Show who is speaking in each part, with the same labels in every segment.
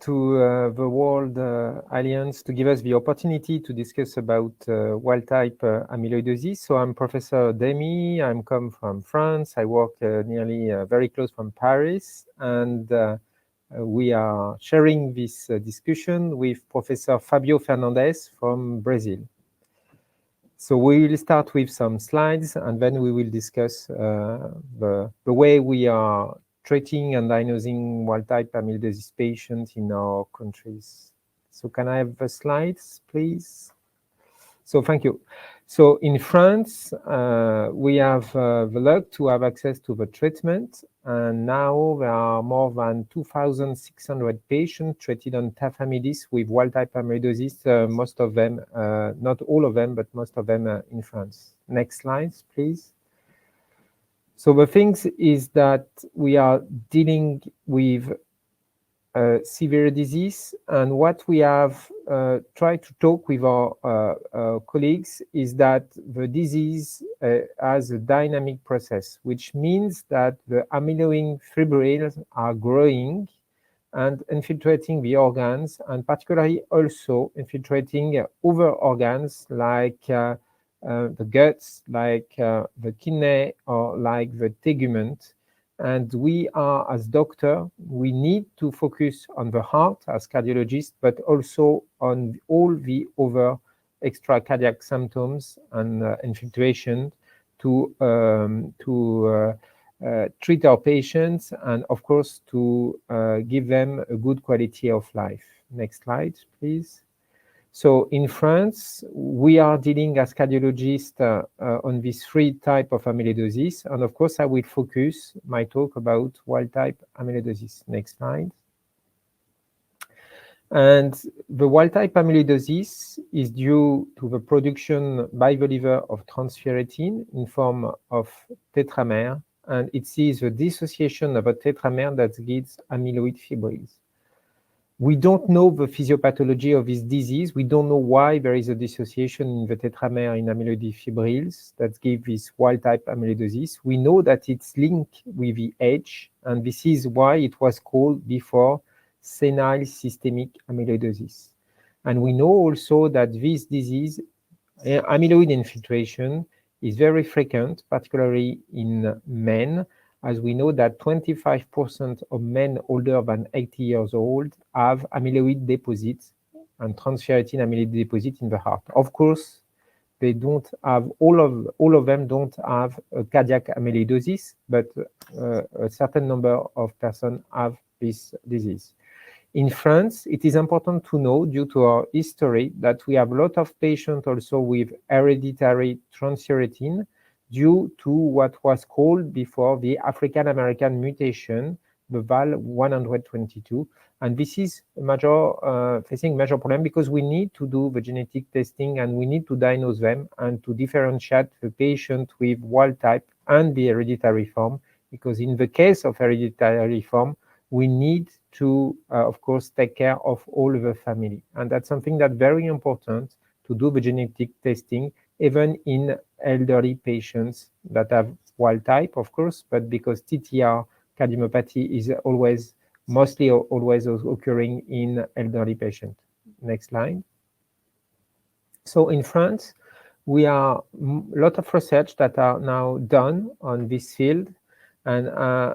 Speaker 1: to the World Alliance to give us the opportunity to discuss about wild-type amyloidosis. So I'm Professor Demy. I'm come from France. I work nearly very close from Paris, and we are sharing this discussion with Professor Fabio Fernandes from Brazil. So we will start with some slides, and then we will discuss the way we are treating and diagnosing wild-type amyloidosis patients in our countries. So can I have the slides, please? So thank you. So in France, we have the luck to have access to the treatment, and now there are more than 2,600 patients treated on tafamidis with wild-type amyloidosis, most of them, not all of them, but most of them in France. Next slides, please. So the thing is that we are dealing with severe disease, and what we have tried to talk with our colleagues is that the disease has a dynamic process, which means that the amyloid fibrils are growing and infiltrating the organs, and particularly also infiltrating other organs like the guts, like the kidney, or like the tegument. And we are, as doctor, we need to focus on the heart as cardiologists, but also on all the other extra cardiac symptoms and infiltration to treat our patients, and of course to give them a good quality of life. Next slide, please. So in France, we are dealing as cardiologists on these three types of amyloidosis. And of course, I will focus my talk about wild-type amyloidosis. Next slide. And the wild-type amyloidosis is due to the production by the liver of transferrin in form of tetramer. And it is the dissociation of a tetramer that gives amyloid fibrils. We don't know the physiopathology of this disease. We don't know why there is a dissociation in the tetramer in amyloid fibrils that give this wild-type amyloidosis. We know that it's linked with the age, and this is why it was called before senile systemic amyloidosis. And we know also that this disease, amyloid infiltration, is very frequent, particularly in men, as we know that 25% of men older than 80 years old have amyloid deposits and transferrin amyloid deposit in the heart. Of course, they don't have, all of them don't have a cardiac amyloidosis, but a certain number of persons have this disease. In France, it is important to know, due to our history, that we have a lot of patients also with hereditary transthyretin, due to what was called before the African American mutation, the VAL122. And this is facing major problem because we need to do the genetic testing and we need to diagnose them and to differentiate the patient with wild type and the hereditary form, because in the case of hereditary form, we need to, of course, take care of all the family. And that's something that's very important, to do the genetic testing, even in elderly patients that have wild type, of course, but because TTR cardiomyopathy is mostly always occurring in elderly patients. Next slide. So in France, we are a lot of research that are now done on this field. And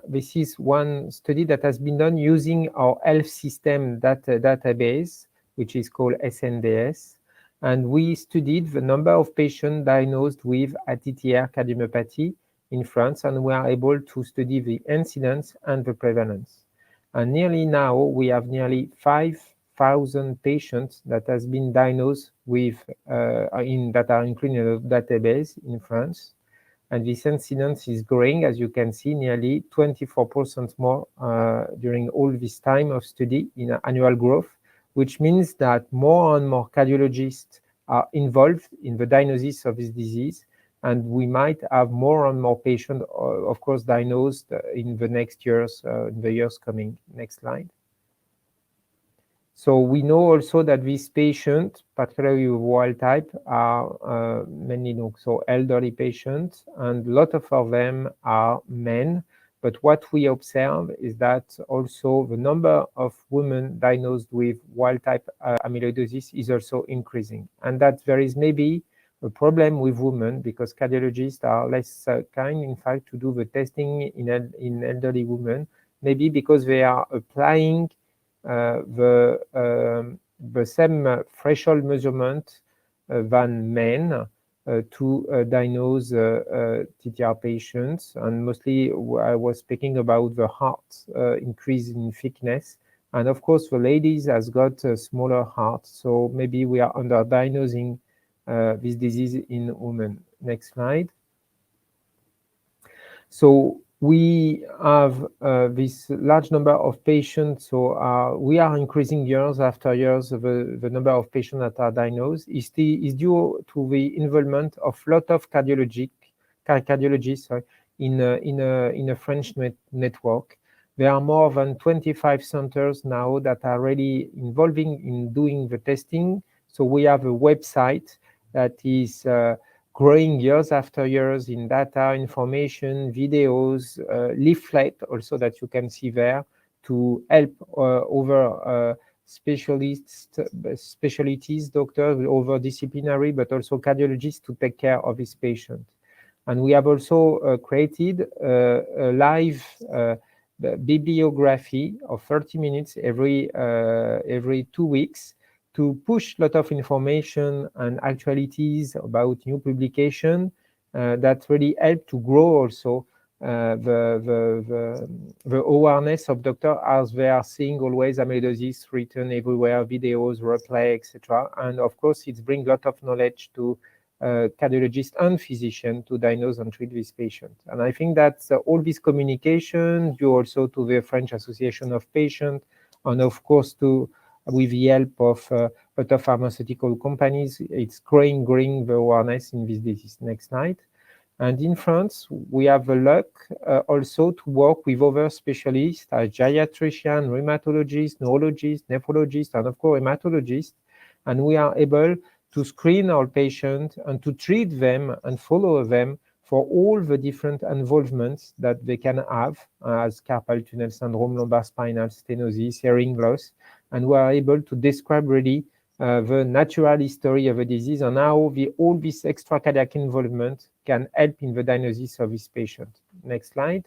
Speaker 1: this is one study that has been done using our health system database, which is called SNDS. And we studied the number of patients diagnosed with ATTR cardiomyopathy in France, and we are able to study the incidence and the prevalence. And nearly now, we have nearly 5,000 patients that has been diagnosed with, that are included in the database in France. And this incidence is growing, as you can see, nearly 24% more during all this time of study in annual growth, which means that more and more cardiologists are involved in the diagnosis of this disease, and we might have more and more patients, of course, diagnosed in the next years, in the years coming. Next slide. So we know also that these patients, particularly with wild type, are mainly so elderly patients, and a lot of them are men, But what we observe is that also the number of women diagnosed with wild-type amyloidosis is also increasing, and that there is maybe a problem with women because cardiologists are less kind, in fact, to do the testing in elderly women, maybe because they are applying the same threshold measurement than men to diagnose TTR patients. And mostly I was speaking about the heart increase in thickness. And of course, the ladies has got a smaller heart, so maybe we are underdiagnosing this disease in women. Next slide. So we have this large number of patients, so we are increasing years after years the number of patients that are diagnosed is due to the involvement of a lot of cardiologists in a French network. There are more than 25 centers now that are really involving in doing the testing. So we have a website that is growing years after years in data, information, videos, leaflet also that you can see there to help over specialities, doctors, over disciplinary, but also cardiologists to take care of this patient. And we have also created a live bibliography of 30 minutes every 2 weeks to push a lot of information and actualities about new publication that really help to grow also the awareness of doctors as they are seeing always amyloidosis written everywhere, videos, replay, etc. And of course, it brings a lot of knowledge to cardiologists and physicians to diagnose and treat this patient. And I think that all this communication due also to the French Association of Patients, and of course with the help of a lot of pharmaceutical companies, it's growing the awareness in this disease. Next slide. And in France, we have the luck also to work with other specialists as geriatrician, rheumatologists, neurologists, nephrologists, and of course hematologists. And we are able to screen our patients and to treat them and follow them for all the different involvements that they can have as carpal tunnel syndrome, lumbar spinal stenosis, hearing loss. And we are able to describe really the natural history of the disease and how all this extra cardiac involvement can help in the diagnosis of this patient. Next slide.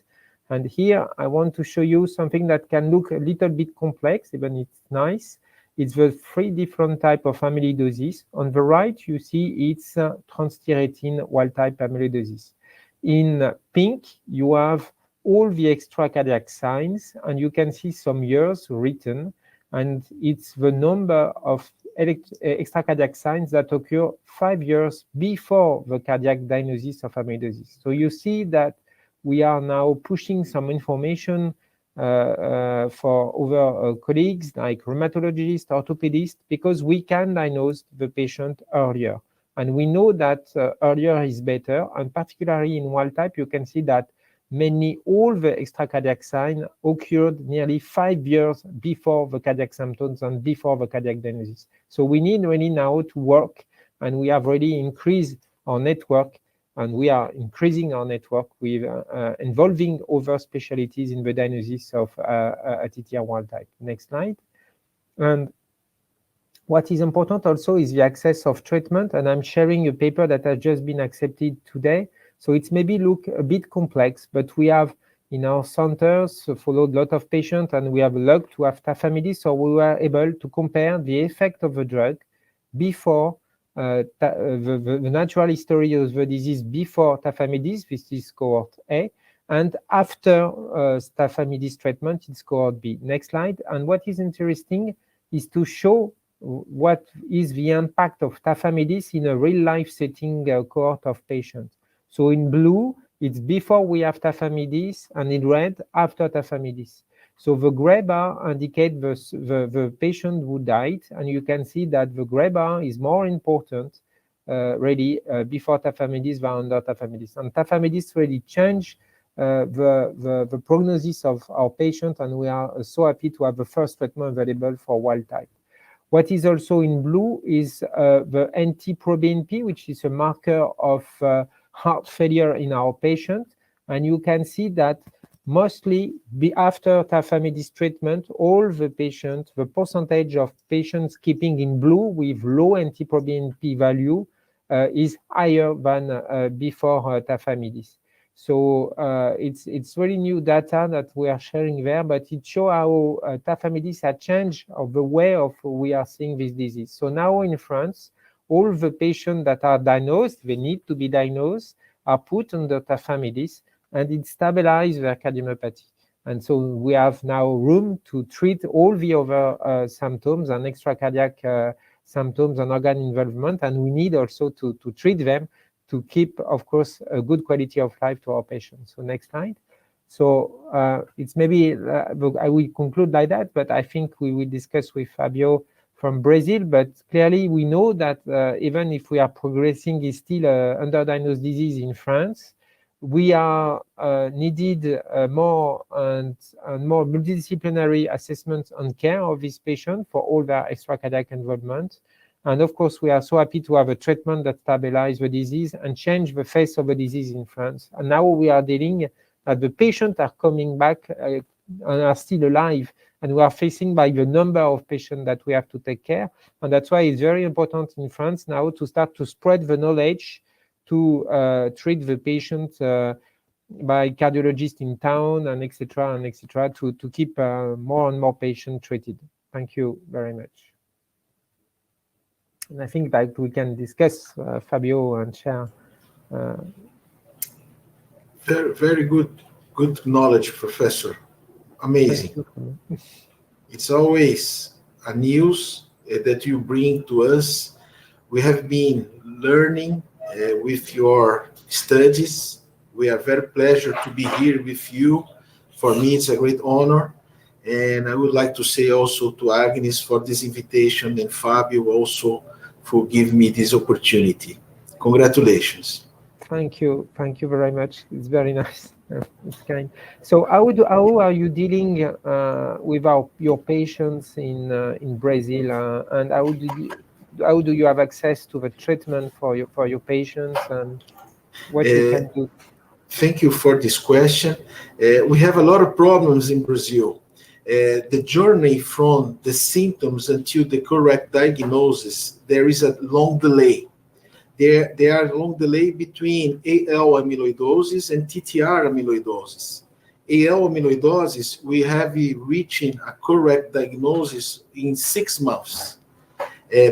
Speaker 1: And here I want to show you something that can look a little bit complex, even it's nice. It's the 3 different types of amyloidosis. On the right, you see it's transthyretin wild-type amyloidosis. In pink, you have all the extra cardiac signs, and you can see some years written, and it's the number of extra cardiac signs that occur 5 years before the cardiac diagnosis of amyloidosis. So you see that we are now pushing some information for other colleagues like rheumatologists, orthopedists, because we can diagnose the patient earlier. And we know that earlier is better, and particularly in wild type, you can see that all the extra cardiac signs occurred nearly 5 years before the cardiac symptoms and before the cardiac diagnosis. So we need really now to work, and we have really increased our network, and we are increasing our network with involving other specialties in the diagnosis of TTR wild type. Next slide. And what is important also is the access of treatment, and I'm sharing a paper that has just been accepted today. So it's maybe look a bit complex, but we have in our centers followed a lot of patients, and we have luck to have tafamidis, so we were able to compare the effect of the drug before the natural history of the disease before tafamidis, this is cohort A, and after tafamidis treatment, it's cohort B. Next slide. And what is interesting is to show what is the impact of tafamidis in a real-life setting cohort of patients. So in blue, it's before we have tafamidis, and in red, after tafamidis. So the gray bar indicates the patient who died, and you can see that the gray bar is more important really before tafamidis than under tafamidis. And tafamidis really changed the prognosis of our patient, and we are so happy to have the first treatment available for wild type. What is also in blue is the NT-proBNP, which is a marker of heart failure in our patient. And you can see that mostly after tafamidis treatment, all the patients, the percentage of patients keeping in blue with low NT-proBNP value is higher than before tafamidis. So it's really new data that we are sharing there, but it shows how tafamidis has changed of the way of we are seeing this disease. So now in France, all the patients that are diagnosed, they need to be diagnosed, are put under tafamidis, and it stabilizes their cardiomyopathy. And so we have now room to treat all the other symptoms and extracardiac symptoms and organ involvement, and we need also to treat them to keep, of course, a good quality of life to our patients. So next slide. So it's maybe, I will conclude like that, but I think we will discuss with Fabio from Brazil, but clearly we know that even if we are progressing, is still underdiagnosed disease in France. We are needed more and more multidisciplinary assessment and care of this patient for all their extracardiac involvement. And of course, we are so happy to have a treatment that stabilizes the disease and change the face of the disease in France. And now we are dealing that the patients are coming back and are still alive, and we are facing by the number of patients that we have to take care. And that's why it's very important in France now to start to spread the knowledge to treat the patient by cardiologists in town and et cetera, to keep more and more patients treated. Thank you very much. And I think that we can discuss, Fabio, and share.
Speaker 2: Very, very good knowledge, Professor. Amazing. It's always a news that you bring to us. We have been learning with your studies. We are very pleased to be here with you. For me, it's a great honor. And I would like to say also to Agnes for this invitation, and Fabio also for giving me this opportunity. Congratulations.
Speaker 1: Thank you very much. It's very nice. It's kind. So how are you dealing with your patients in Brazil, and how do you have access to the treatment for your patients, and what you can do?
Speaker 2: Thank you for this question. We have a lot of problems in Brazil. The journey from the symptoms until the correct diagnosis, there is a long delay. There are long delay between AL amyloidosis and TTR amyloidosis. AL amyloidosis, we have reaching a correct diagnosis in 6 months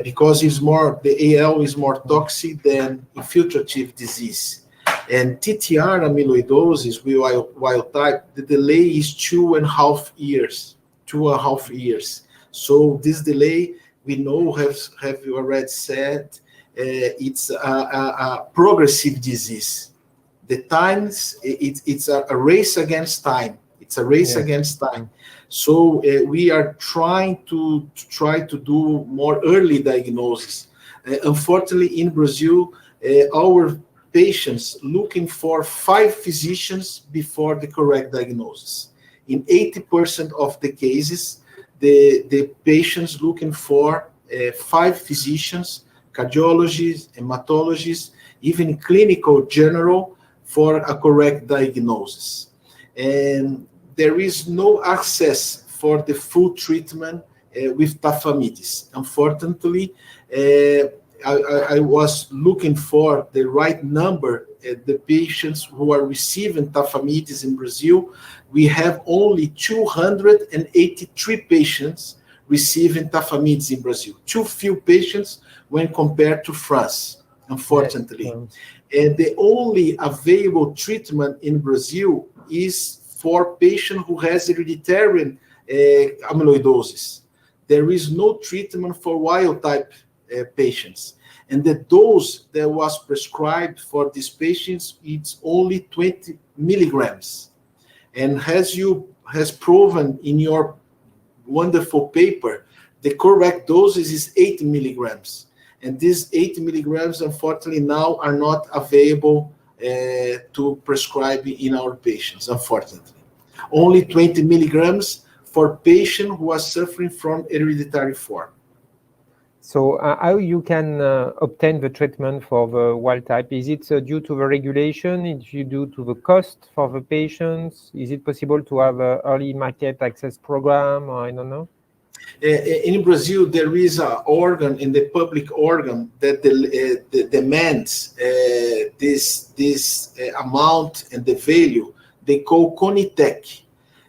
Speaker 2: because the AL is more toxic than infiltrative disease. And TTR amyloidosis, wild type, the delay is 2.5 years. 2.5 years. So this delay, we know, have you already said, it's a progressive disease. The times, it's a race against time. It's a race against time. So we are trying to do more early diagnosis. Unfortunately, in Brazil, our patients looking for 5 physicians before the correct diagnosis. In 80% of the cases, the patients looking for 5 physicians, cardiologists, hematologists, even clinical general for a correct diagnosis. And there is no access for the full treatment with tafamidis. Unfortunately, I was looking for the right number, the patients who are receiving tafamidis in Brazil. We have only 283 patients receiving tafamidis in Brazil. Too few patients when compared to France, unfortunately. Yes. And the only available treatment in Brazil is for patient who has hereditary amyloidosis. There is no treatment for wild type patients. And the dose that was prescribed for these patients, it's only 20 milligrams. And has proven in your wonderful paper, the correct dosage is 8 milligrams. And these 8 milligrams, unfortunately, now are not available to prescribe in our patients, unfortunately. Only 20 milligrams for patients who are suffering from hereditary form.
Speaker 1: So how you can obtain the treatment for the wild type? Is it due to the regulation? Is it due to the cost for the patients? Is it possible to have an early market access program, or I don't know?
Speaker 2: In Brazil, there is an organ, in the public organ, that demands this amount and the value. They call Conitec.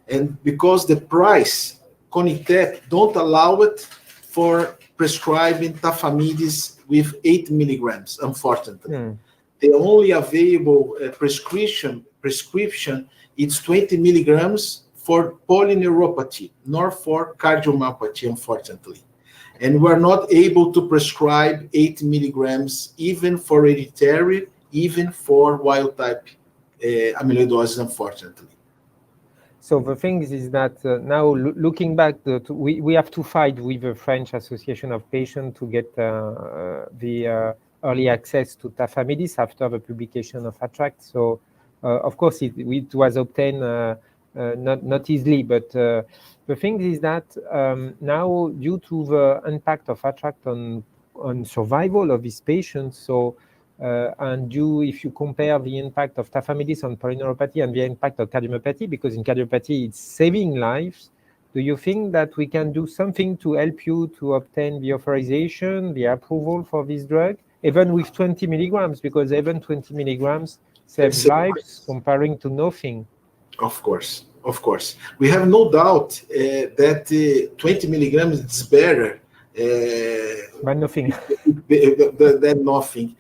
Speaker 2: And because the price, Conitec don't allow it for prescribing tafamidis with 8 milligrams, unfortunately. The only available prescription is 20 milligrams for polyneuropathy, nor for cardiomyopathy, unfortunately. And we're not able to prescribe 8 milligrams even for hereditary, even for wild type amyloidosis, unfortunately.
Speaker 1: So the thing is that now looking back, we have to fight with the French Association of Patients to get the early access to tafamidis after the publication of ATTRACT. So of course it was obtained not easily, but the thing is that now due to the impact of ATTRACT on survival of these patients, so and if you compare the impact of tafamidis on polyneuropathy and the impact of cardiomyopathy, because in cardiomyopathy it's saving lives, do you think that we can do something to help you to obtain the authorization, the approval for this drug, even with 20 milligrams, because even 20 milligrams saves lives comparing to nothing?
Speaker 2: Of course. We have no doubt that 20 milligrams is better
Speaker 1: but nothing.
Speaker 2: than nothing.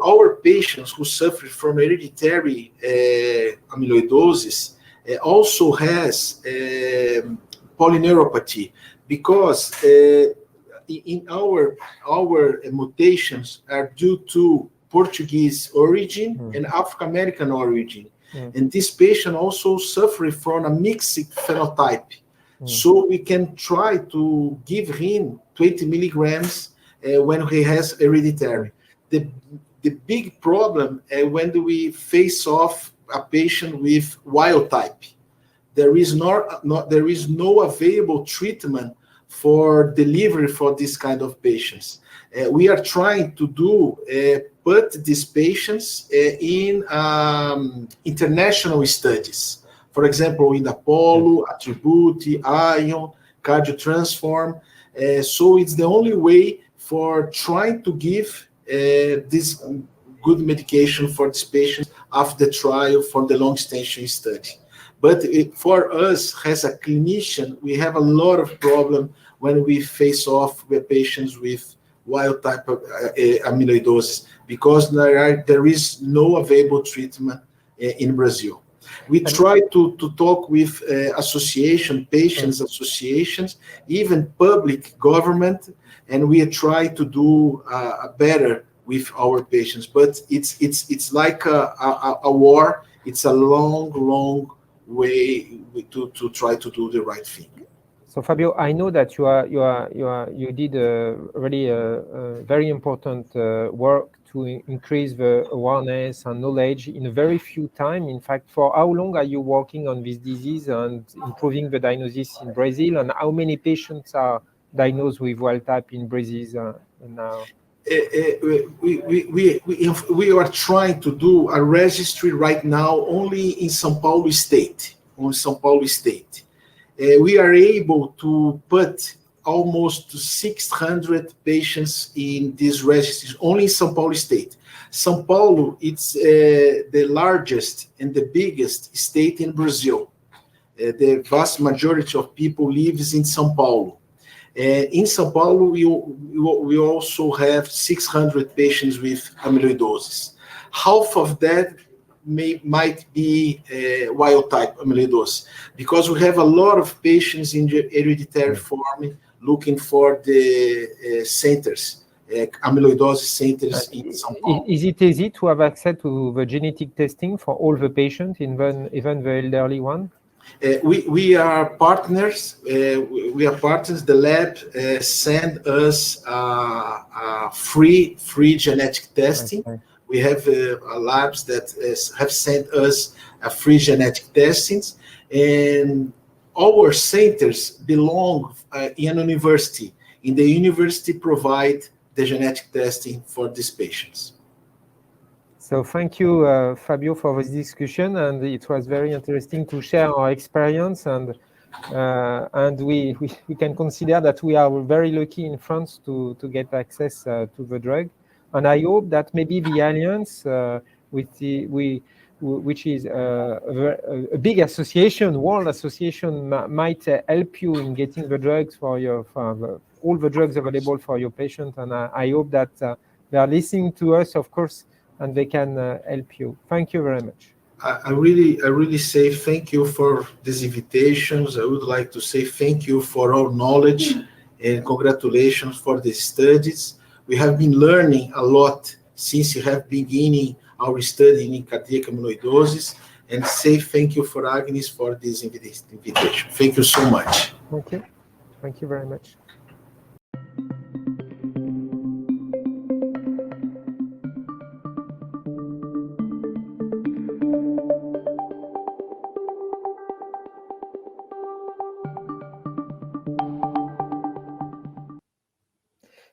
Speaker 2: Our patients who suffer from hereditary amyloidosis also has polyneuropathy, because in our mutations are due to Portuguese origin and African American origin. And this patient also suffers from a mixed phenotype. So we can try to give him 20 milligrams when he has hereditary. The big problem when we face off a patient with wild type, there is no available treatment for delivery for this kind of patients. We are trying to put these patients in international studies. For example, in Apollo, Attribute, Ion, CardioTransform. So it's the only way for trying to give this good medication for these patients after the trial for the long extension study. But for us, as a clinician, we have a lot of problem when we face off with patients with wild type of amyloidosis, because there is no available treatment in Brazil. We try to talk with patients associations, even public government, and we try to do better with our patients. But it's like a war. It's a long way to try to do the right thing.
Speaker 1: So Fabio, I know that you did really very important work to increase the awareness and knowledge in a very few time. In fact, for how long are you working on this disease and improving the diagnosis in Brazil, and how many patients are diagnosed with wild type in Brazil now?
Speaker 2: We are trying to do a registry right now only in São Paulo State. We are able to put almost 600 patients in these registries only in São Paulo State. São Paulo, it's the largest and the biggest state in Brazil. The vast majority of people lives in São Paulo. In São Paulo, we also have 600 patients with amyloidosis. Half of that might be wild type amyloidosis, because we have a lot of patients in the hereditary form looking for the centers, amyloidosis centers in São Paulo.
Speaker 1: Is it easy to have access to the genetic testing for all the patients, even the elderly one?
Speaker 2: We are partners. The lab send us free genetic testing. Okay. We have labs that have sent us a free genetic testings, and our centers belong in a university in the university provide the genetic testing for these patients.
Speaker 1: So thank you, Fabio, for this discussion, and it was very interesting to share our experience, and we can consider that we are very lucky in France to get access to the drug, and I hope that maybe the alliance which is a big association, world association, might help you in getting the drugs for all the drugs available for your patient, and I hope that they are listening to us, of course, and they can help you. Thank you very much.
Speaker 2: I really say thank you for these invitations. I would like to say thank you for all knowledge and congratulations for the studies. We have been learning a lot since you have beginning our study in cardiac amyloidosis, and say thank you for Agnes for this invitation. Thank you so much.
Speaker 1: Okay, thank you very much.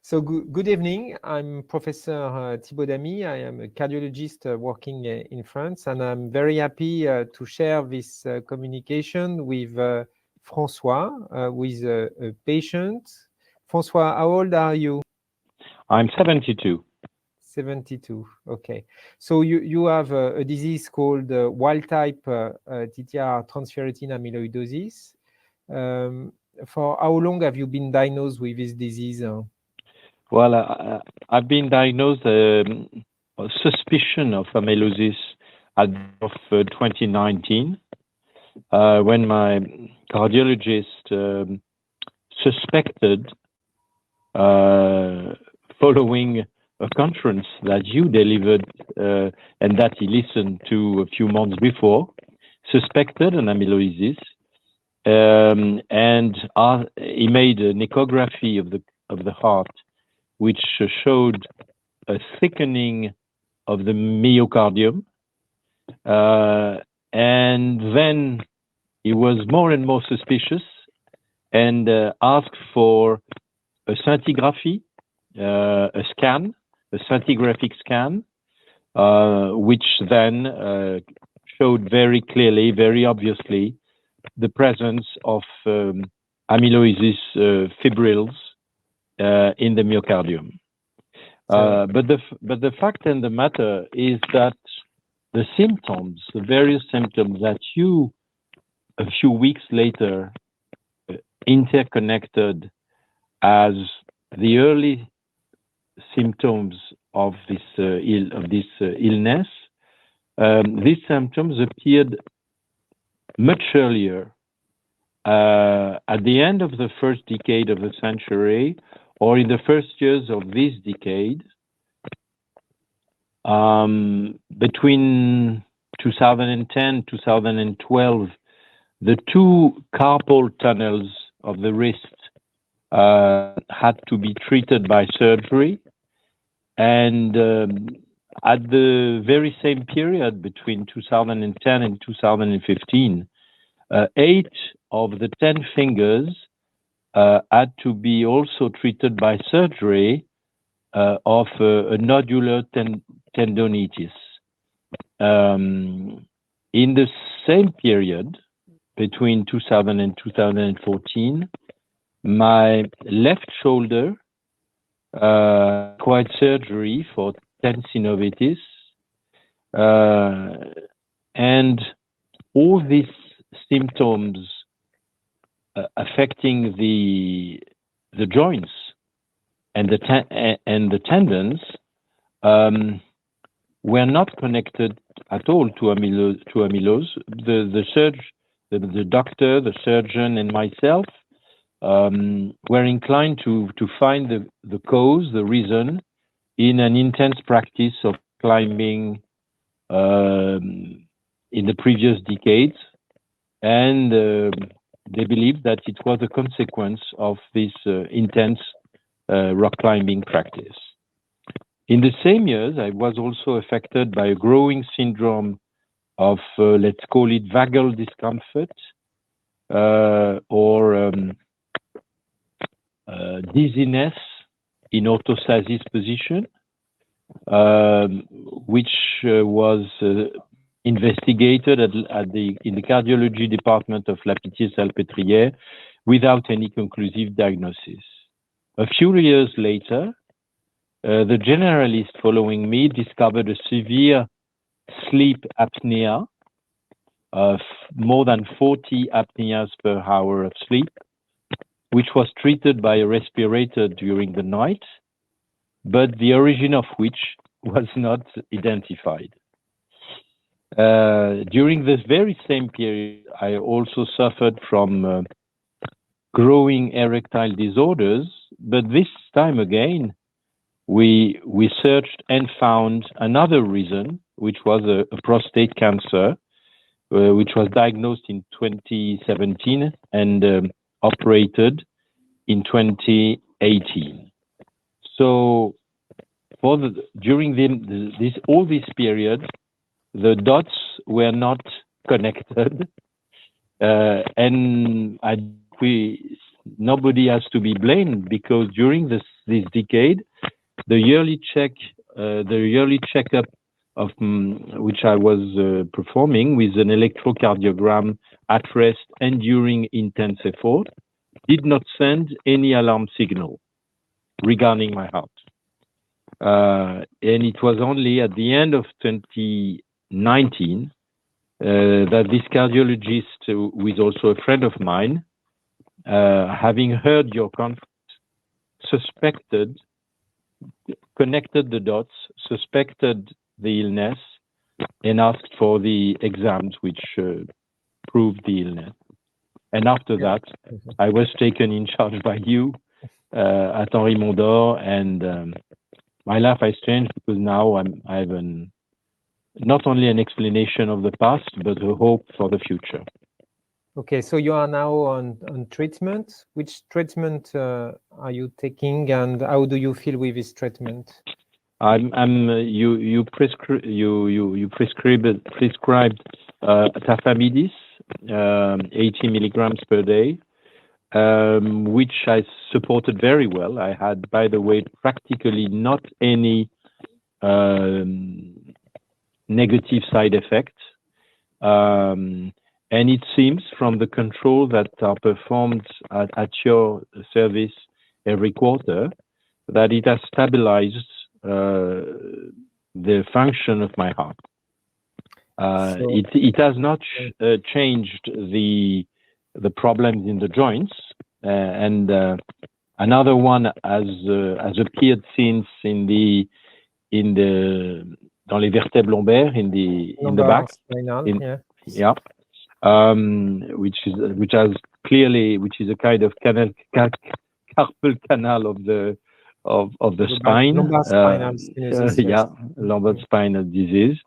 Speaker 1: So good evening. I'm Professor Thibaut Damy. I am a cardiologist working in France, and I'm very happy to share this communication with François, who is a patient. François, how old are you?
Speaker 3: I'm 72.
Speaker 1: 72, okay. So you have a disease called wild-type TTR transthyretin amyloidosis. For how long have you been diagnosed with this disease?
Speaker 3: Well, I've been diagnosed a suspicion of amyloidosis at the end of 2019, when my cardiologist suspected, following a conference that you delivered and that he listened to a few months before, suspected an amyloidosis, and he made an echography of the heart, which showed a thickening of the myocardium. And then he was more and more suspicious and asked for a scintigraphy, a scan, a scintigraphic scan, which then showed very clearly, very obviously, the presence of amyloidosis fibrils in the myocardium. But the fact and the matter is that the symptoms, the various symptoms that you, a few weeks later, interconnected as the early symptoms of this illness, these symptoms appeared much earlier, at the end of the first decade of the century, or in the first years of this decade. Between 2010 2012, the two carpal tunnels of the wrist had to be treated by surgery, and at the very same period, between 2010 and 2015, 8 of the 10 fingers had to be also treated by surgery of a nodular tendonitis. In the same period, between 2000 and 2014, my left shoulder required surgery for tendinovitis, and all these symptoms affecting the joints and the tendons were not connected at all to amylose. The doctor, the surgeon, and myself were inclined to find the cause, the reason, in an intense practice of climbing in the previous decades, and they believed that it was a consequence of this intense rock climbing practice. In the same years, I was also affected by a growing syndrome of, let's call it, vagal discomfort, or dizziness in orthostasis position, which was investigated in the cardiology department of La Pitié-Salpêtrière without any conclusive diagnosis. A few years later, the generalist following me discovered a severe sleep apnea of more than 40 apneas per hour of sleep, which was treated by a respirator during the night, but the origin of which was not identified. During this very same period, I also suffered from growing erectile disorders, but this time again, we searched and found another reason, which was a prostate cancer, which was diagnosed in 2017 and operated in 2018. So during all this period, the dots were not connected, and nobody has to be blamed, because during this decade, the yearly checkup of which I was performing with an electrocardiogram at rest and during intense effort did not send any alarm signal regarding my heart. And it was only at the end of 2019 that this cardiologist, who is also a friend of mine, having heard your conference, connected the dots, suspected the illness, and asked for the exams which proved the illness. And after that, I was taken in charge by you at Henri Mondor, and my life has changed, because now I have not only an explanation of the past, but a hope for the future.
Speaker 1: Okay, so you are now on treatment. Which treatment are you taking, and how do you feel with this treatment?
Speaker 3: You prescribed tafamidis, 80 milligrams per day, which I supported very well. I had, by the way, practically not any negative side effects. And it seems from the control that are performed at your service every quarter that it has stabilized the function of my heart. It has not changed the problems in the joints, and another one has appeared since dans les vertèbres lombaires in the back.
Speaker 1: Spinal,
Speaker 3: yeah. Which is a kind of carpal canal of the spine. Lumbar spinal disease.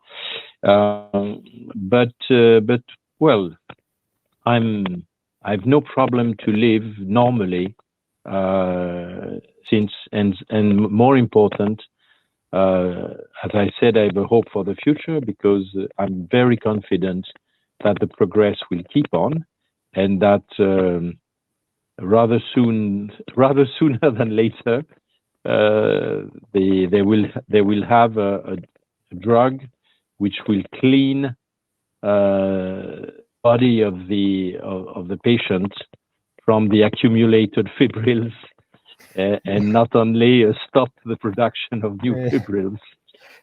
Speaker 3: But well, I've no problem to live normally since, and more important, as I said, I have a hope for the future, because I'm very confident that the progress will keep on, and that rather sooner than later, they will have a drug which will clean body of the patient from the accumulated fibrils, and not only stop the production of new fibrils.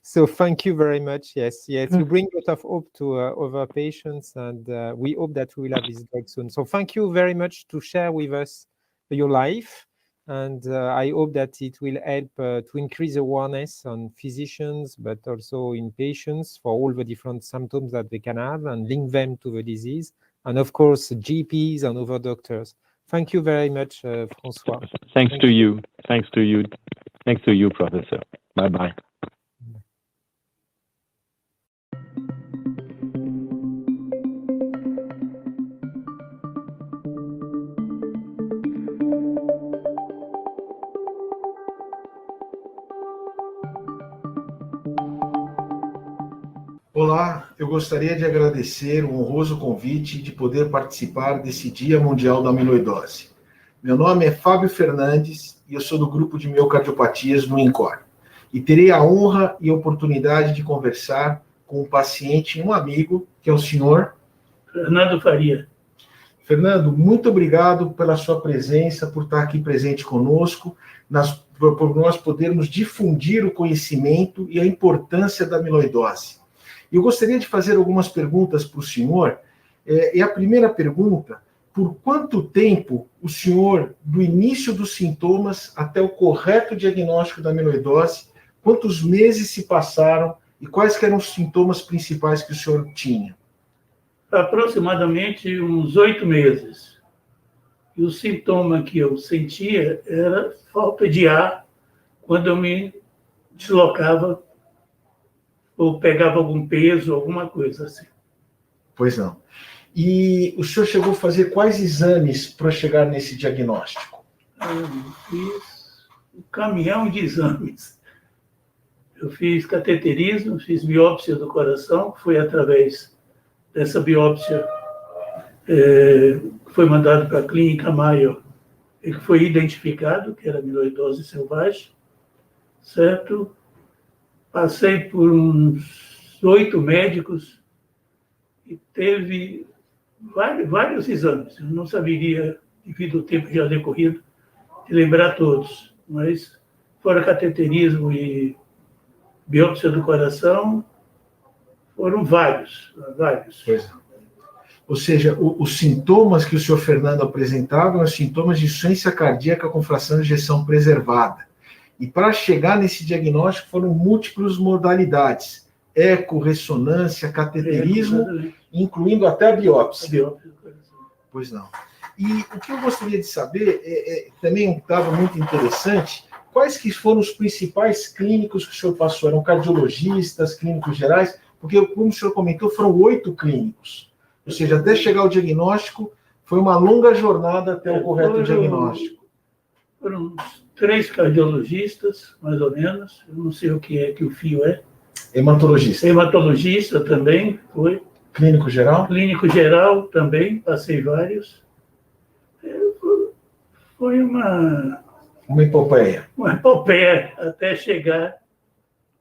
Speaker 1: So thank you very much. Yes, you bring a lot of hope to other patients, and we hope that we will have this drug soon. So thank you very much to share with us your life, and I hope that it will help to increase awareness on physicians, but also in patients, for all the different symptoms that they can have, and link them to the disease, and of course GPs and other doctors. Thank you very much, François.
Speaker 3: Thanks to you. Thanks to you, Professor. Bye-bye.
Speaker 2: Olá, eu gostaria de agradecer o honroso convite de poder participar desse Dia Mundial da Amiloidose. Meu nome é Fábio Fernandes e eu sou do grupo de miocardiopatias no INCOR. E terei a honra e oportunidade de conversar com um paciente, um amigo, que é o senhor
Speaker 4: Fernando Faria.
Speaker 2: Fernando, muito obrigado pela sua presença, por estar aqui presente conosco, por nós podermos difundir o conhecimento e a importância da amiloidose. Eu gostaria de fazer algumas perguntas para o senhor. E a primeira pergunta: por quanto tempo o senhor, do início dos sintomas até o correto diagnóstico da amiloidose, quantos meses se passaram e quais eram os sintomas principais que o senhor tinha?
Speaker 4: Aproximadamente uns 8 meses. E o sintoma que eu sentia era falta de ar quando eu me deslocava ou pegava algum peso, alguma coisa assim.
Speaker 2: Pois não. E o senhor chegou a fazer quais exames para chegar nesse diagnóstico?
Speaker 4: Eu fiz um caminhão de exames. Eu fiz cateterismo, fiz biópsia do coração, foi através dessa biópsia foi mandado para a clínica Mayo, e que foi identificado que era amiloidose selvagem, certo? Passei por uns 8 médicos e teve vários exames. Eu não saberia, devido ao tempo já decorrido, de lembrar todos, mas fora cateterismo e biópsia do coração, foram vários.
Speaker 2: Pois é. Ou seja, os sintomas que o senhor Fernando apresentava eram sintomas de insuficiência cardíaca com fração de ejeção preservada. E para chegar nesse diagnóstico foram múltiplas modalidades: eco, ressonância, cateterismo, incluindo até a biópsia. Pois não. E o que eu gostaria de saber, também estava muito interessante, quais que foram os principais clínicos que o senhor passou? Eram cardiologistas, clínicos gerais? Porque, como o senhor comentou, foram 8 clínicos. Ou seja, até chegar ao diagnóstico, foi uma longa jornada até o correto diagnóstico.
Speaker 4: Foram 3 cardiologistas, mais ou menos. Eu não sei o que é que o fio é.
Speaker 2: Hematologista.
Speaker 4: Hematologista também foi.
Speaker 2: Clínico geral?
Speaker 4: Clínico geral também, passei vários. Foi uma
Speaker 2: epopeia.
Speaker 4: Uma epopeia até chegar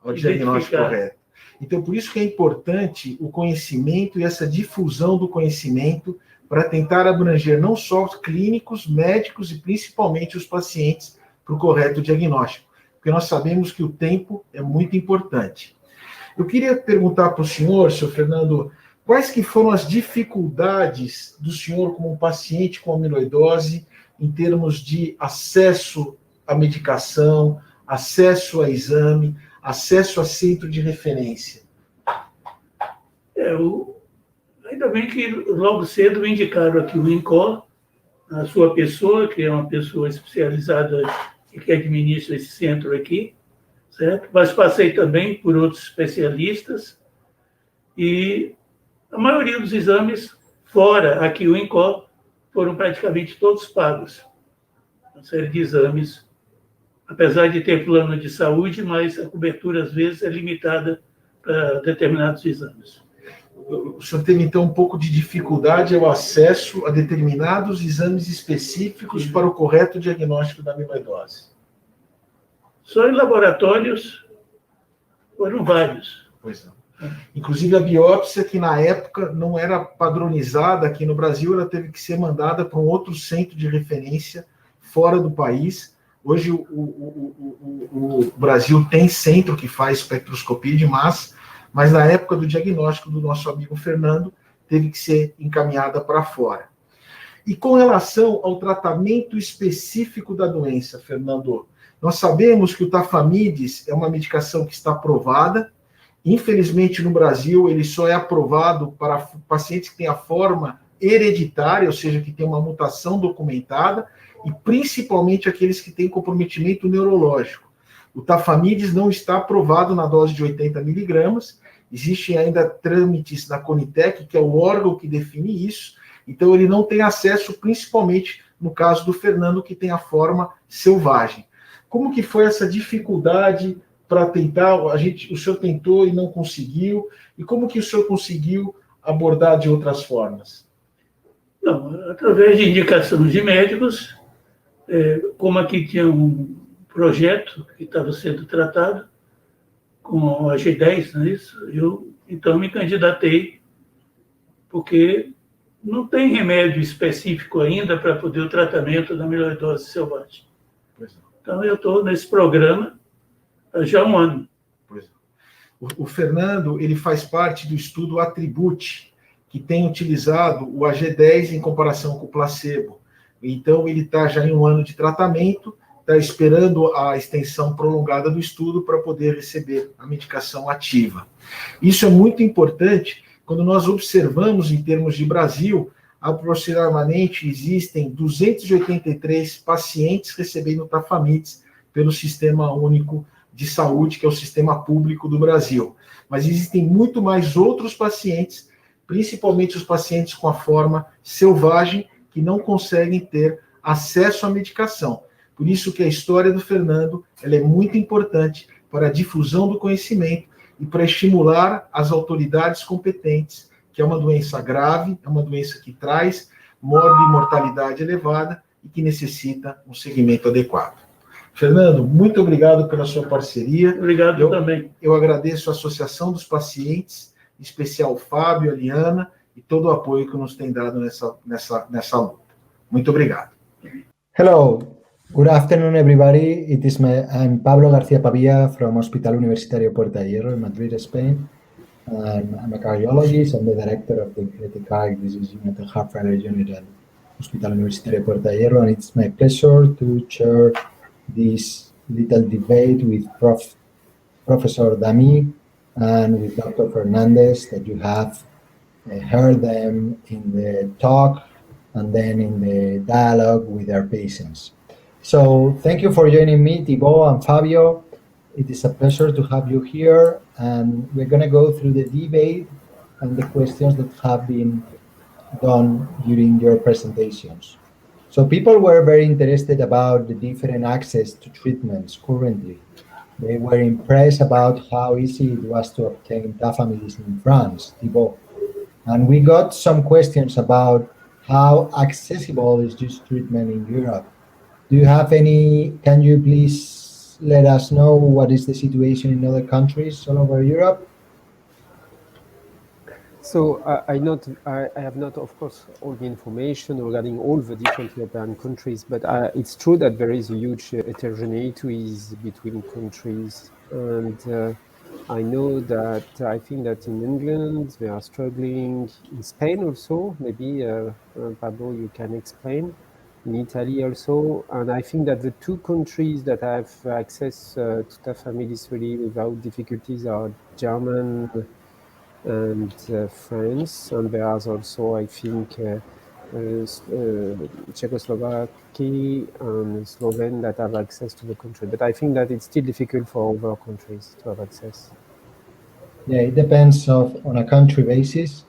Speaker 2: ao diagnóstico correto. Então, por isso que é importante o conhecimento e essa difusão do conhecimento para tentar abranger não só os clínicos, médicos e principalmente os pacientes para o correto diagnóstico, porque nós sabemos que o tempo é muito importante. Eu queria perguntar para o senhor Fernando, quais que foram as dificuldades do senhor como um paciente com amiloidose em termos de acesso à medicação, acesso a exame, acesso a centro de referência?
Speaker 4: Ainda bem que logo cedo me indicaram aqui o INCOR, a sua pessoa, que é uma pessoa especializada e que administra esse centro aqui, certo? Mas passei também por outros especialistas e a maioria dos exames, fora aqui o INCOR, foram praticamente todos pagos. Uma série de exames, apesar de ter plano de saúde, mas a cobertura, às vezes, é limitada para determinados exames.
Speaker 2: O senhor teve, então, um pouco de dificuldade ao acesso a determinados exames específicos para o correto diagnóstico da amiloidose?
Speaker 4: Só em laboratórios foram vários.
Speaker 2: Pois não. Inclusive a biópsia, que na época não era padronizada aqui no Brasil, ela teve que ser mandada para um outro centro de referência fora do país. Hoje o Brasil tem centro que faz espectroscopia de massa, mas na época do diagnóstico do nosso amigo Fernando, teve que ser encaminhada para fora. E com relação ao tratamento específico da doença, Fernando, nós sabemos que o tafamidis é uma medicação que está aprovada. Infelizmente, no Brasil, ele só é aprovado para pacientes que têm a forma hereditária, ou seja, que tem uma mutação documentada, e principalmente aqueles que têm comprometimento neurológico. O tafamidis não está aprovado na dose de 80 miligramas, existem ainda trâmites na Conitec, que é o órgão que define isso, então ele não tem acesso, principalmente no caso do Fernando, que tem a forma selvagem. Como que foi essa dificuldade para tentar, o senhor tentou e não conseguiu, e como que o senhor conseguiu abordar de outras formas?
Speaker 4: Não, através de indicação de médicos, Como aqui tinha um projeto que estava sendo tratado com a G10, não é isso? Eu, então, me candidatei, porque não tem remédio específico ainda para poder o tratamento da amiloidose selvagem. Então, eu estou nesse programa há já um ano.
Speaker 2: O Fernando, ele faz parte do estudo Attribute, que tem utilizado o AG10 em comparação com o placebo. Então, ele está já em um ano de tratamento, está esperando a extensão prolongada do estudo para poder receber a medicação ativa. Isso é muito importante quando nós observamos, em termos de Brasil, aproximadamente existem 283 pacientes recebendo tafamides pelo Sistema Único de Saúde, que é o sistema público do Brasil. Mas existem muito mais outros pacientes, principalmente os pacientes com a forma selvagem, que não conseguem ter acesso à medicação. Por isso que a história do Fernando ela é muito importante para a difusão do conhecimento e para estimular as autoridades competentes, que é uma doença grave, é uma doença que traz mortalidade elevada e que necessita um segmento adequado. Fernando, muito obrigado pela sua parceria.
Speaker 4: Obrigado também.
Speaker 2: Eu agradeço a Associação dos Pacientes, em especial o Fábio, a Liana, e todo o apoio que nos tem dado nessa luta. Muito obrigado.
Speaker 5: Hello, good afternoon, everybody. I'm Pablo García Pavia from Hospital Universitario Puerta de Hierro in Madrid, Spain. I'm a cardiologist. I'm the director of the Hereditary Cardiac Disease Unit and Heart Failure Unit at Hospital Universitario Puerta de Hierro, and it's my pleasure to chair this little debate with Professor Dami and with Dr. Fernandez, that you have heard them in the talk and then in the dialogue with our patients. So thank you for joining me, Thibaut and Fabio. It is a pleasure to have you here, and we're going to go through the debate and the questions that have been done during your presentations. So people were very interested about the different access to treatments currently. They were impressed about how easy it was to obtain tafamidis in France, Thibaut. And we got some questions about how accessible is this treatment in Europe. Do you have any, can you please let us know what is the situation in other countries all over Europe?
Speaker 1: So I have not, of course, all the information regarding all the different European countries, but it's true that there is a huge heterogeneity between countries. And I know that I think that in England they are struggling, in Spain also, maybe Pablo, you can explain, in Italy also. And I think that the two countries that have access to tafamidis really without difficulties are Germany and France, and there are also, I think, Czechoslovakia and Slovenia that have access to the country. But I think that it's still difficult for other countries to have access.
Speaker 5: Yeah, it depends on a country basis.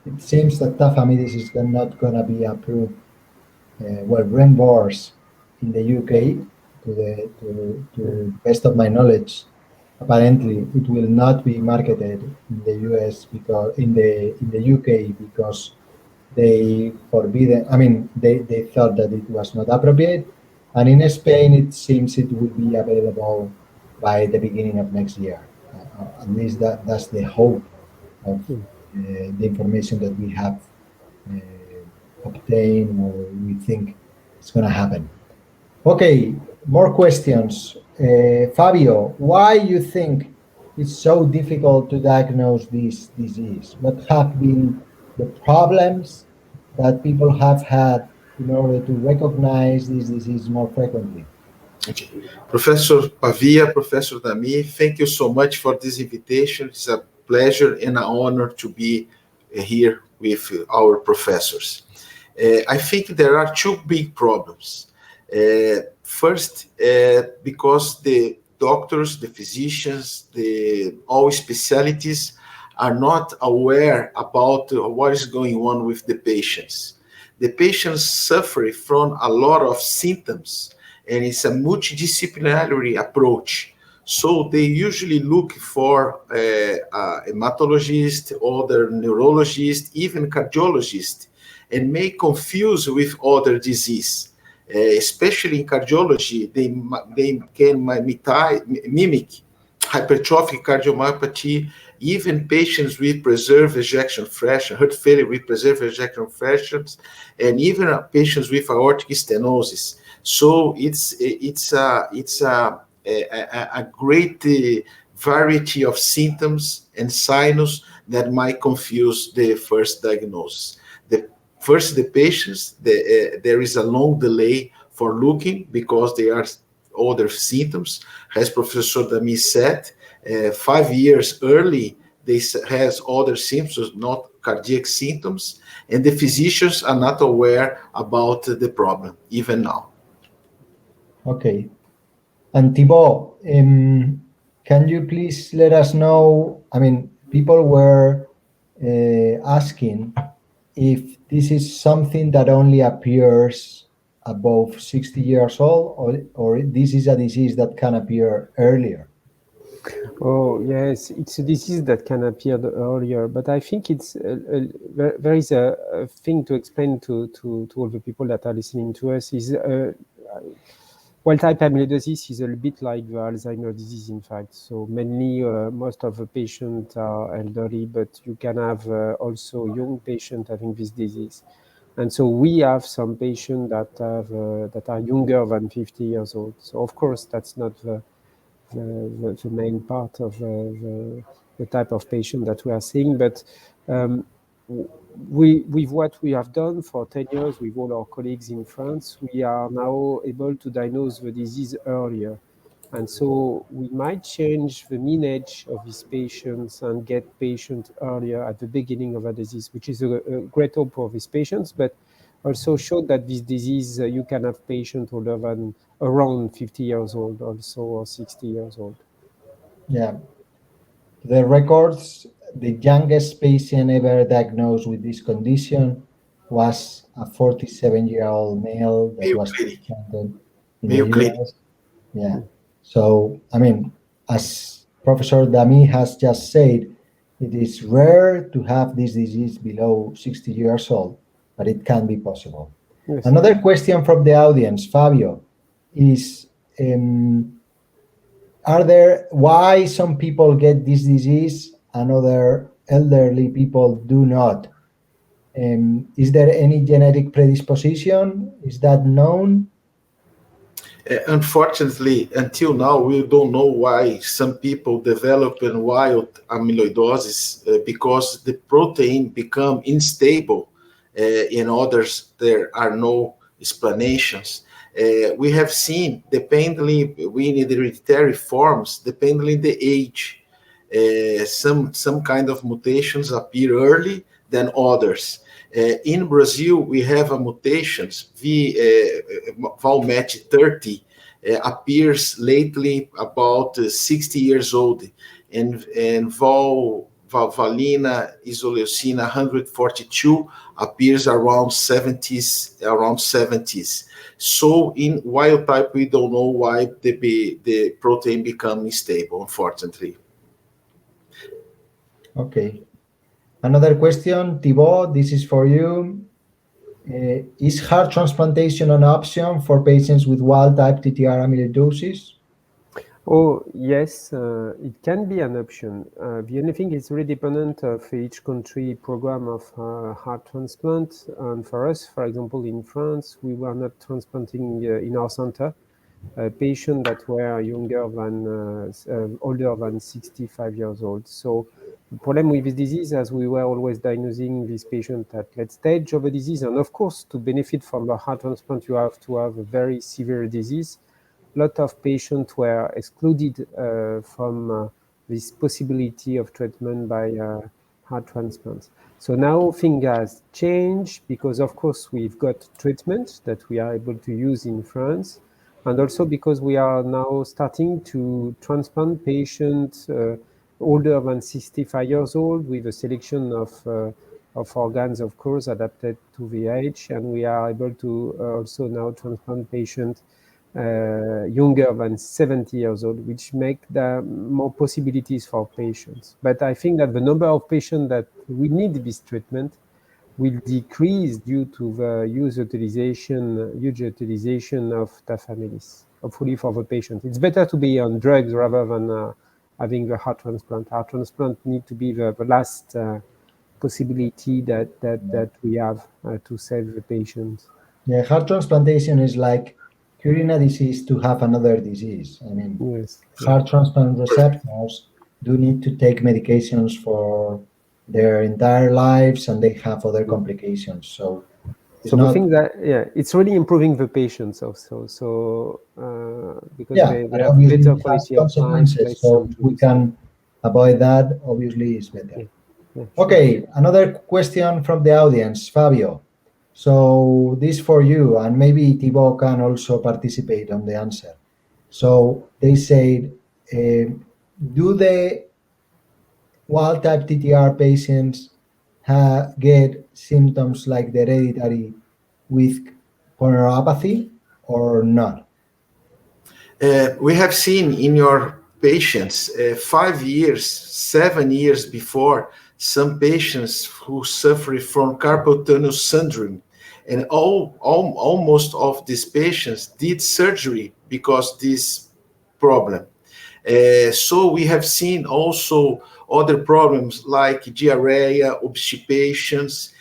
Speaker 5: It seems that tafamidis is not going to be approved, reimbursed in the UK. To the best of my knowledge, apparently it will not be marketed in the US because in the UK because they forbidden. I mean, they thought that it was not appropriate, and in Spain it seems it will be available by the beginning of next year. At least that's the hope of the information that we have obtained, or we think it's going to happen. Okay, more questions. Fabio, why you think it's so difficult to diagnose this disease? What have been the problems that people have had in order to recognize this disease more frequently?
Speaker 2: Okay. Professor Pavia, Professor Dami, thank you so much for this invitation. It's a pleasure and an honor to be here with our professors. I think there are two big problems. First, because the doctors, the physicians, all specialties are not aware about what is going on with the patients. The patients suffer from a lot of symptoms, and it's a multidisciplinary approach. So they usually look for a hematologist, other neurologist, even cardiologist, and may confuse with other disease. especially in cardiology, they can mimic hypertrophic cardiomyopathy, even patients with preserved ejection fraction, heart failure with preserved ejection fractions, and even patients with aortic stenosis. So it's a great variety of symptoms and signs that might confuse the first diagnosis. The patients, there is a long delay for looking because they are other symptoms. As Professor Dami said, 5 years early, they has other symptoms, not cardiac symptoms, and the physicians are not aware about the problem, even now.
Speaker 5: Okay. And Thibaut, can you please let us know, I mean, people were asking if this is something that only appears above 60 years old, or this is a disease that can appear earlier?
Speaker 1: Oh, yes, it's a disease that can appear earlier, but I think it's there is a thing to explain to all the people that are listening to us is wild-type amyloidosis is a bit like the Alzheimer's disease, in fact. So mainly, most of the patients are elderly, but you can have also young patients having this disease. And so we have some patients that have that are younger than 50 years old. So of course, that's not the main part of the type of patient that we are seeing, but with what we have done for 10 years with all our colleagues in France, we are now able to diagnose the disease earlier. And so we might change the mean age of these patients and get patients earlier at the beginning of a disease, which is a great hope for these patients, but also show that this disease, you can have patients older than around 50 years old also, or 60 years old.
Speaker 5: Yeah. The records, the youngest patient ever diagnosed with this condition was a 47-year-old male that was transplanted in the US. Yeah. So, I mean, as Professor Dami has just said, it is rare to have this disease below 60 years old, but it can be possible.
Speaker 1: Yes.
Speaker 5: Another question from the audience, Fabio, is why some people get this disease and other elderly people do not? Is there any genetic predisposition? Is that known?
Speaker 2: Unfortunately, until now, we don't know why some people develop a wild amyloidosis because the protein become unstable. In others, there are no explanations. We have seen, dependently, in the hereditary forms, dependently the age, some kind of mutations appear early than others. In Brazil, we have a mutations, VALMET30 appears lately about 60 years old, and valvalina isoleucina 142 appears around 70s. So in wild type, we don't know why the protein becomes unstable, unfortunately.
Speaker 5: Okay. Another question, Thibaut, this is for you. Is heart transplantation an option for patients with wild-type TTR amyloidosis?
Speaker 1: Oh, yes, it can be an option. The only thing is really dependent of each country program of heart transplant. And for us, for example, in France, we were not transplanting in our center patients that were older than 65 years old. So the problem with this disease, as we were always diagnosing this patient at late stage of a disease, and of course, to benefit from a heart transplant, you have to have a very severe disease. A lot of patients were excluded from this possibility of treatment by heart transplants. So now things has changed because, of course, we've got treatment that we are able to use in France, and also because we are now starting to transplant patients older than 65 years old with a selection of organs, of course, adapted to the age, and we are able to also now transplant patients younger than 70 years old, which make more possibilities for patients. But I think that the number of patients that we need this treatment will decrease due to the huge utilization of tafamidis, hopefully for the patient. It's better to be on drugs rather than having the heart transplant. Heart transplant need to be the last possibility that we have to save the patient.
Speaker 5: Yeah, heart transplantation is like curing a disease to have another disease. I mean,
Speaker 1: Yes.
Speaker 5: heart transplant receptors do need to take medications for their entire lives, and they have other complications. So it's
Speaker 1: So
Speaker 5: not.
Speaker 1: the thing that it's really improving the patients also. So because
Speaker 5: Yeah,
Speaker 1: they
Speaker 5: but
Speaker 1: have
Speaker 5: obviously
Speaker 1: better
Speaker 5: it has
Speaker 1: quality of life,
Speaker 5: consequences.
Speaker 1: less
Speaker 5: So if we
Speaker 1: symptoms.
Speaker 5: can avoid that, obviously it's better.
Speaker 1: Yeah,
Speaker 5: Okay, another question from the audience, Fabio. So this for you, and maybe Thibaut can also participate on the answer. So they said, do the wild-type TTR patients get symptoms like the hereditary with polyneuropathy or not?
Speaker 2: We have seen in your patients 5 years, 7 years before, some patients who suffer from carpal tunnel syndrome, and almost all of these patients did surgery because this problem. So we have seen also other problems like diarrhea, obstipations,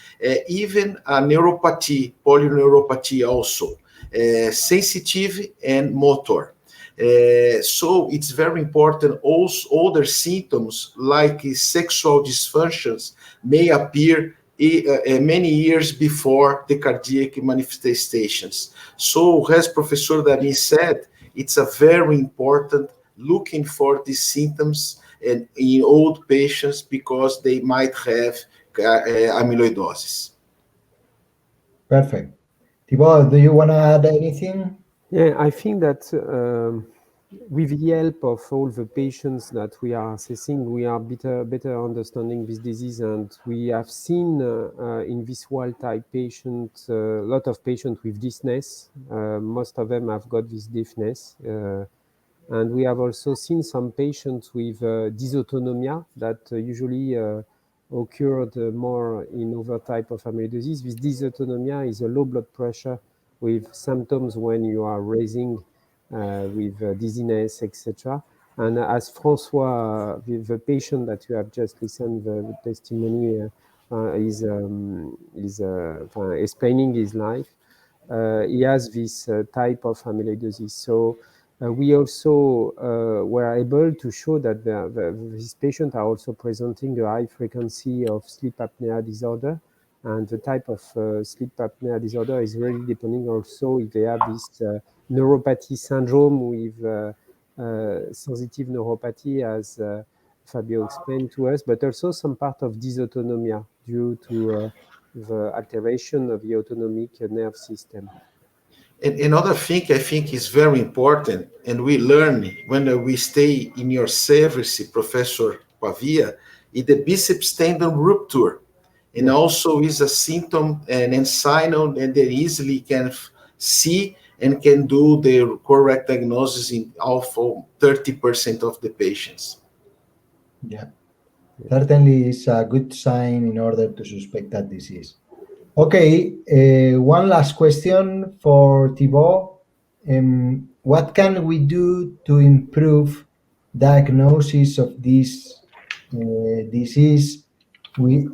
Speaker 2: even a neuropathy, polyneuropathy also, sensitive and motor. So it's very important. Also, other symptoms like sexual dysfunctions may appear many years before the cardiac manifestations. So, as Professor Damin said, it's a very important looking for these symptoms in old patients because they might have amyloidosis.
Speaker 5: Perfect. Thibaut, do you want to add anything?
Speaker 1: Yeah, I think that with the help of all the patients that we are assessing, we are better understanding this disease, and we have seen in this wild-type patient a lot of patients with deafness. Most of them have got this deafness. And we have also seen some patients with dysautonomia that usually occurred more in other type of amyloidosis. This dysautonomia is a low blood pressure with symptoms when you are raising with dizziness, etc. And as François, the patient that you have just listened the testimony is explaining his life. He has this type of amyloidosis. So we also were able to show that these patients are also presenting a high frequency of sleep apnea disorder. And the type of sleep apnea disorder is really depending also if they have this neuropathy syndrome with sensitive neuropathy, as Fabio explained to us, but also some part of dysautonomia due to the alteration of the autonomic nerve system.
Speaker 2: And another thing I think is very important, and we learn when we stay in your service, Professor Pavia, is the biceps tendon rupture. And also is a symptom and sign, and they easily can see and can do the correct diagnosis in also 30% of the patients.
Speaker 5: Yeah, certainly is a good sign in order to suspect that disease. Okay, one last question for Thibaut. What can we do to improve diagnosis of this disease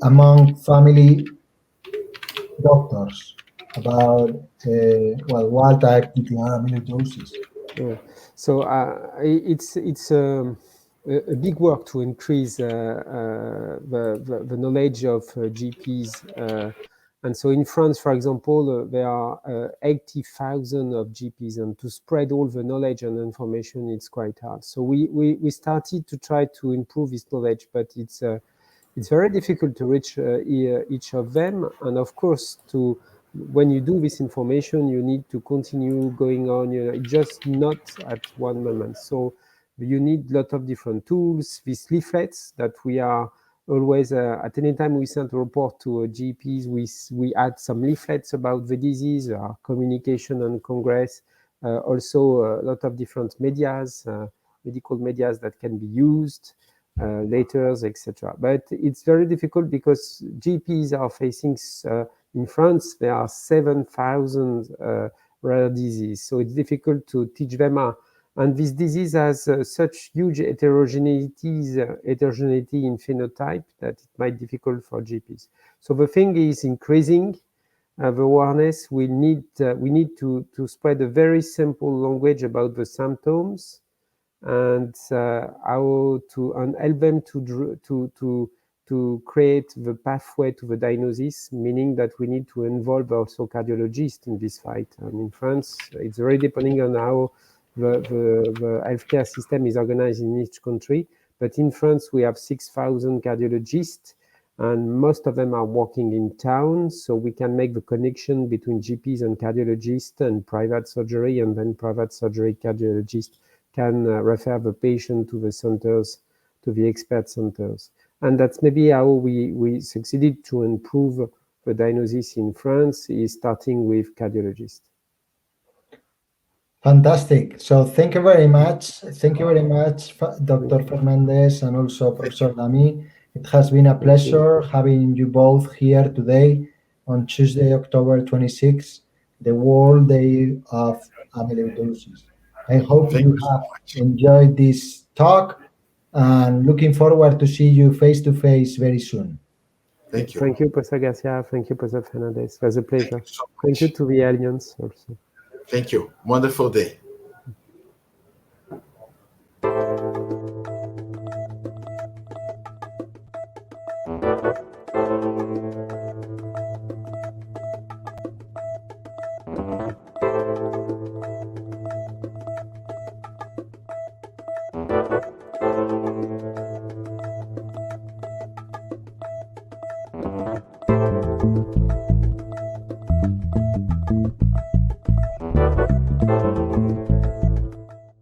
Speaker 5: among family doctors about wild-type TTR amyloidosis?
Speaker 1: Yeah. So it's a big work to increase the knowledge of GPs. And so in France, for example, there are 80,000 of GPs, and to spread all the knowledge and information, it's quite hard. So we started to try to improve this knowledge, but it's very difficult to reach each of them. And of course, when you do this information, you need to continue going on. It's just not at one moment. So you need a lot of different tools. These leaflets that we are always, at any time we send a report to GPs, we add some leaflets about the disease, our communication and congress, also a lot of different medias, medical medias that can be used. letters, etc. But it's very difficult because GPs are facing, in France, there are 7,000 rare diseases. So it's difficult to teach them. And this disease has such huge heterogeneity in phenotype that it might be difficult for GPs. So the thing is increasing the awareness. We need to spread a very simple language about the symptoms and how to help them to create the pathway to the diagnosis, meaning that we need to involve also cardiologists in this fight. And in France, it's very depending on how the healthcare system is organized in each country. But in France, we have 6,000 cardiologists, and most of them are working in towns, so we can make the connection between GPs and cardiologists and private surgery, and then private surgery cardiologists can refer the patient to the centers, to the expert centers. And that's maybe how we succeeded to improve the diagnosis in France, is starting with cardiologists.
Speaker 5: Fantastic. So thank you very much. Thank you very much, Dr. Fernandez and also Professor Lamy. It has been a pleasure having you both here today on Tuesday, October 26th, the World Day of Amyloidosis. I hope you have enjoyed this talk and looking forward to see you face-to-face very soon.
Speaker 2: Thank you.
Speaker 1: Thank you, Professor Garcia. Thank you, Professor Fernandez. It was a pleasure. Thank you to the audience also.
Speaker 2: Thank you. Wonderful day.